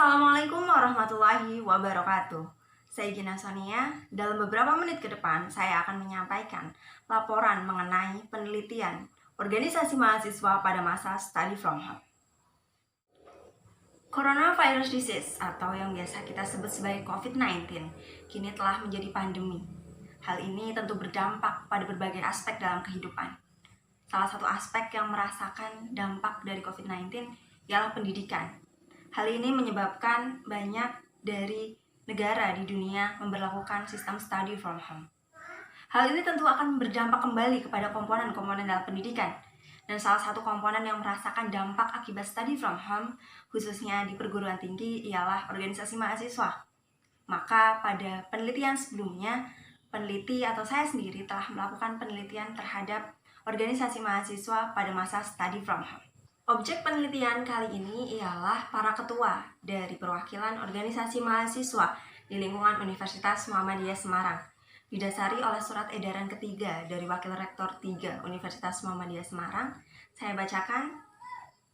Assalamualaikum warahmatullahi wabarakatuh. Saya Gina Sonia. Dalam beberapa menit ke depan, saya akan menyampaikan laporan mengenai penelitian organisasi mahasiswa pada masa study from home. Coronavirus disease atau yang biasa kita sebut sebagai COVID-19 kini telah menjadi pandemi. Hal ini tentu berdampak pada berbagai aspek dalam kehidupan. Salah satu aspek yang merasakan dampak dari COVID-19 ialah pendidikan. Hal ini menyebabkan banyak dari negara di dunia memberlakukan sistem study from home. Hal ini tentu akan berdampak kembali kepada komponen-komponen dalam pendidikan. Dan salah satu komponen yang merasakan dampak akibat study from home, khususnya di perguruan tinggi, ialah organisasi mahasiswa. Maka pada penelitian sebelumnya, peneliti atau saya sendiri telah melakukan penelitian terhadap organisasi mahasiswa pada masa study from home. Objek penelitian kali ini ialah para ketua dari perwakilan organisasi mahasiswa di lingkungan Universitas Muhammadiyah Semarang, didasari oleh surat edaran ketiga dari Wakil Rektor 3 Universitas Muhammadiyah Semarang. Saya bacakan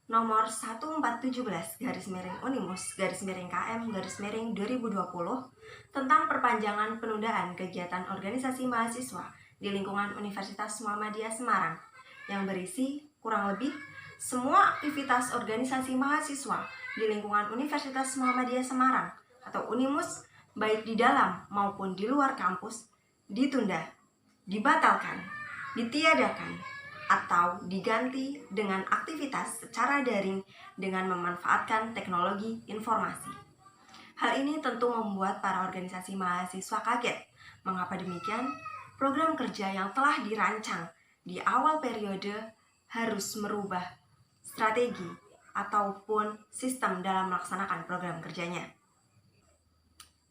nomor 1417-Unimus-KM-2020 tentang perpanjangan penundaan kegiatan organisasi mahasiswa di lingkungan Universitas Muhammadiyah Semarang, yang berisi kurang lebih semua aktivitas organisasi mahasiswa di lingkungan Universitas Muhammadiyah Semarang atau Unimus, baik di dalam maupun di luar kampus, ditunda, dibatalkan, ditiadakan, atau diganti dengan aktivitas secara daring dengan memanfaatkan teknologi informasi. Hal ini tentu membuat para organisasi mahasiswa kaget. Mengapa demikian? Program kerja yang telah dirancang di awal periode harus merubah strategi ataupun sistem dalam melaksanakan program kerjanya.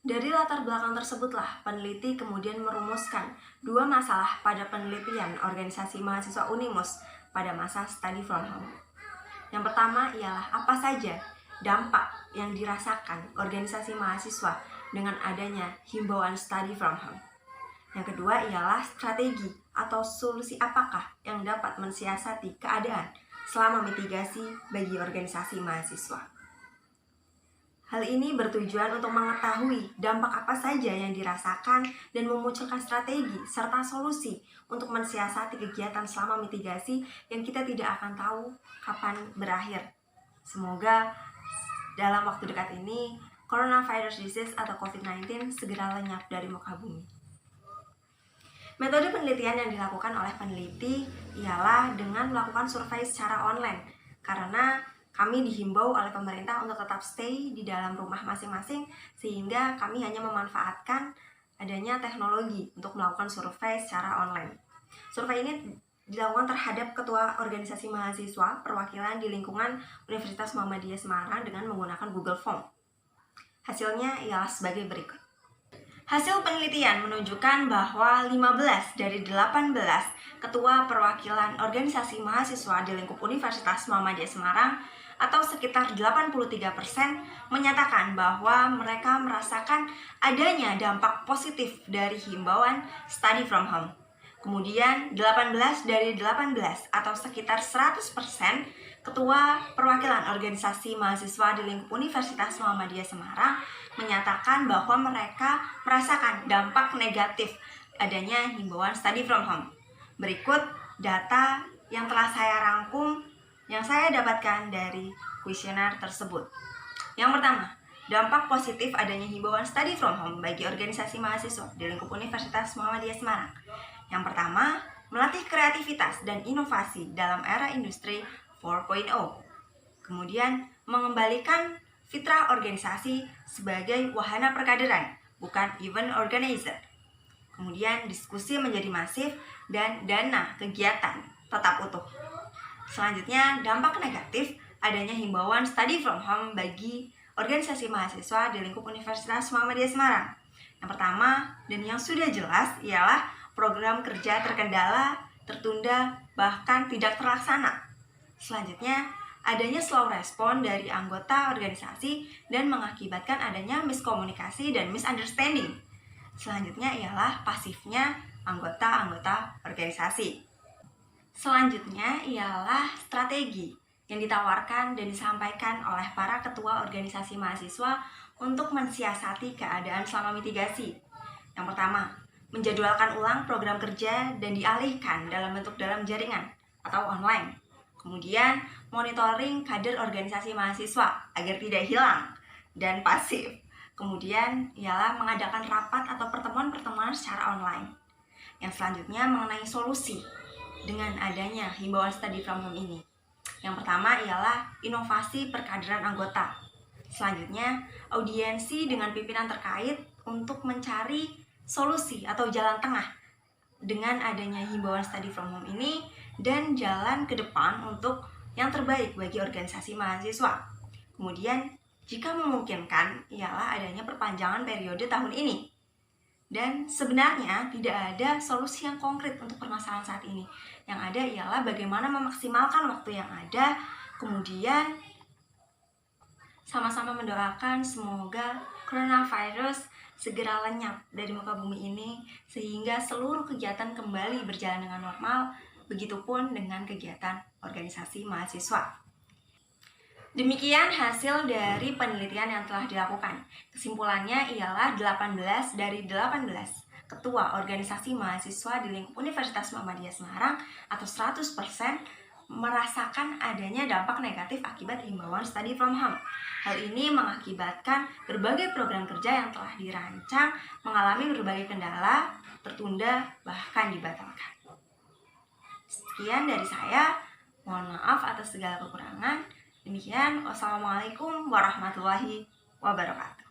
Dari latar belakang tersebutlah, peneliti kemudian merumuskan dua masalah pada penelitian organisasi mahasiswa Unimus pada masa study from home. Yang pertama ialah apa saja dampak yang dirasakan organisasi mahasiswa dengan adanya himbauan study from home. Yang kedua ialah strategi atau solusi apakah yang dapat mensiasati keadaan selama mitigasi bagi organisasi mahasiswa. Hal ini bertujuan untuk mengetahui dampak apa saja yang dirasakan dan memunculkan strategi serta solusi untuk mensiasati kegiatan selama mitigasi yang kita tidak akan tahu kapan berakhir. Semoga dalam waktu dekat ini coronavirus disease atau COVID-19 segera lenyap dari muka bumi. Metode penelitian yang dilakukan oleh peneliti ialah dengan melakukan survei secara online, karena kami dihimbau oleh pemerintah untuk tetap stay di dalam rumah masing-masing, sehingga kami hanya memanfaatkan adanya teknologi untuk melakukan survei secara online. Survei ini dilakukan terhadap ketua organisasi mahasiswa perwakilan di lingkungan Universitas Muhammadiyah Semarang dengan menggunakan Google Form. Hasilnya ialah sebagai berikut. Hasil penelitian menunjukkan bahwa 15 dari 18 ketua perwakilan organisasi mahasiswa di lingkup Universitas Muhammadiyah Semarang atau sekitar 83% menyatakan bahwa mereka merasakan adanya dampak positif dari himbauan study from home. Kemudian 18 dari 18 atau sekitar 100% ketua perwakilan organisasi mahasiswa di lingkup Universitas Muhammadiyah Semarang menyatakan bahwa mereka merasakan dampak negatif adanya himbauan study from home. Berikut data yang telah saya rangkum yang saya dapatkan dari kuesioner tersebut. Yang pertama, dampak positif adanya himbauan study from home bagi organisasi mahasiswa di lingkup Universitas Muhammadiyah Semarang. Yang pertama, melatih kreativitas dan inovasi dalam era industri 4.0. Kemudian, mengembalikan fitrah organisasi sebagai wahana perkaderan, bukan event organizer. Kemudian, diskusi menjadi masif dan dana kegiatan tetap utuh. Selanjutnya, dampak negatif adanya himbauan study from home bagi organisasi mahasiswa di lingkup Universitas Muhammadiyah Semarang. Yang pertama, dan yang sudah jelas, ialah program kerja terkendala, tertunda, bahkan tidak terlaksana. Selanjutnya, adanya slow respon dari anggota organisasi dan mengakibatkan adanya miskomunikasi dan misunderstanding. Selanjutnya ialah pasifnya anggota-anggota organisasi. Selanjutnya ialah strategi yang ditawarkan dan disampaikan oleh para ketua organisasi mahasiswa untuk mensiasati keadaan selama mitigasi. Yang pertama, menjadwalkan ulang program kerja dan dialihkan dalam jaringan atau online. Kemudian, monitoring kader organisasi mahasiswa agar tidak hilang dan pasif. Kemudian, ialah mengadakan rapat atau pertemuan-pertemuan secara online. Yang selanjutnya mengenai solusi dengan adanya himbauan study from home ini. Yang pertama ialah inovasi perkaderan anggota. Selanjutnya, audiensi dengan pimpinan terkait untuk mencari solusi atau jalan tengah dengan adanya himbauan study from home ini dan jalan ke depan untuk yang terbaik bagi organisasi mahasiswa. Kemudian, jika memungkinkan, ialah adanya perpanjangan periode tahun ini. Dan sebenarnya tidak ada solusi yang konkret untuk permasalahan saat ini. Yang ada ialah bagaimana memaksimalkan waktu yang ada, kemudian sama-sama mendoakan semoga coronavirus segera lenyap dari muka bumi ini sehingga seluruh kegiatan kembali berjalan dengan normal, begitupun dengan kegiatan organisasi mahasiswa. Demikian hasil dari penelitian yang telah dilakukan. Kesimpulannya ialah 18 dari 18 ketua organisasi mahasiswa di lingkup Universitas Muhammadiyah Semarang atau 100% merasakan adanya dampak negatif akibat himbauan study from home. Hal ini mengakibatkan berbagai program kerja yang telah dirancang mengalami berbagai kendala, tertunda, bahkan dibatalkan. Sekian dari saya, mohon maaf atas segala kekurangan. Demikian, wassalamualaikum warahmatullahi wabarakatuh.